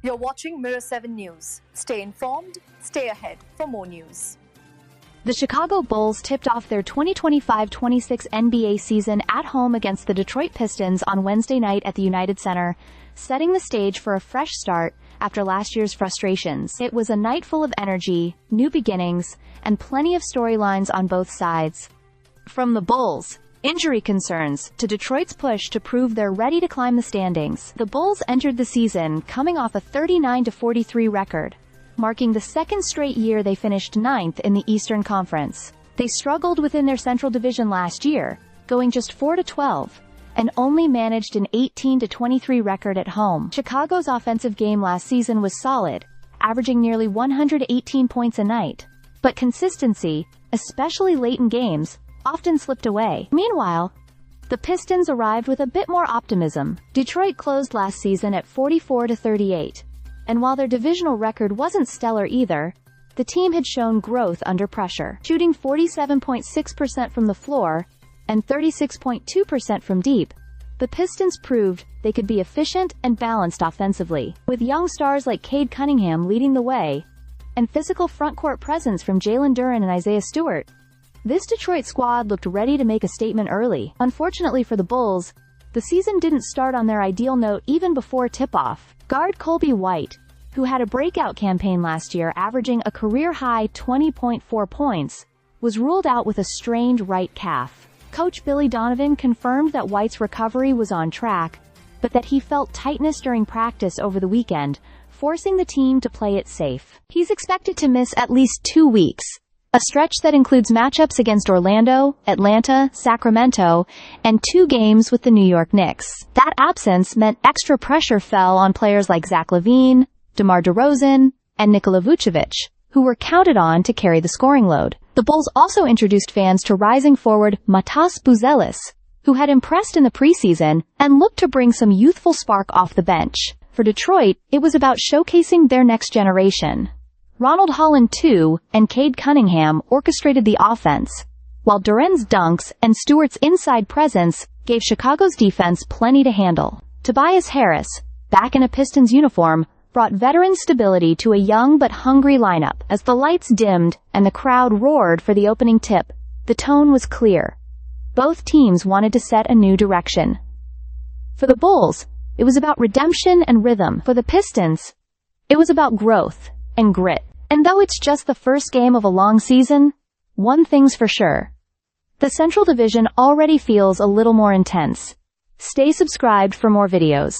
You're watching Mirror 7 News. Stay informed, stay ahead for more news. The Chicago Bulls tipped off their 2025-26 NBA season at home against the Detroit Pistons on Wednesday night at the United Center, setting the stage for a fresh start after last year's frustrations. It was a night full of energy, new beginnings, and plenty of storylines on both sides. From the Bulls' injury concerns to Detroit's push to prove they're ready to climb the standings, the Bulls entered the season coming off a 39-43 record, marking the second straight year they finished ninth in the Eastern Conference. They struggled within their Central Division last year, going just 4-12, and only managed an 18-23 record at home. Chicago's offensive game last season was solid, averaging nearly 118 points a night, but consistency, especially late in games, often slipped away. Meanwhile, the Pistons arrived with a bit more optimism. Detroit closed last season at 44-38, and while their divisional record wasn't stellar either, the team had shown growth under pressure, shooting 47.6% from the floor and 36.2% from deep. The Pistons proved they could be efficient and balanced offensively, with young stars like Cade Cunningham leading the way, and physical frontcourt presence from Jalen Duren and Isaiah Stewart. This Detroit squad looked ready to make a statement early. Unfortunately for the Bulls, the season didn't start on their ideal note even before tip-off. Guard Colby White, who had a breakout campaign last year averaging a career-high 20.4 points, was ruled out with a strained right calf. Coach Billy Donovan confirmed that White's recovery was on track, but that he felt tightness during practice over the weekend, forcing the team to play it safe. He's expected to miss at least 2 weeks, a stretch that includes matchups against Orlando, Atlanta, Sacramento, and 2 games with the New York Knicks. That absence meant extra pressure fell on players like Zach LaVine, DeMar DeRozan, and Nikola Vucevic, who were counted on to carry the scoring load. The Bulls also introduced fans to rising forward Matas Buzelis, who had impressed in the preseason and looked to bring some youthful spark off the bench. For Detroit, it was about showcasing their next generation. Ronald Holland II and Cade Cunningham orchestrated the offense, while Duren's dunks and Stewart's inside presence gave Chicago's defense plenty to handle. Tobias Harris, back in a Pistons uniform, brought veteran stability to a young but hungry lineup. As the lights dimmed and the crowd roared for the opening tip, the tone was clear. Both teams wanted to set a new direction. For the Bulls, it was about redemption and rhythm. For the Pistons, it was about growth and grit. And though it's just the first game of a long season, one thing's for sure: the Central Division already feels a little more intense. Stay subscribed for more videos.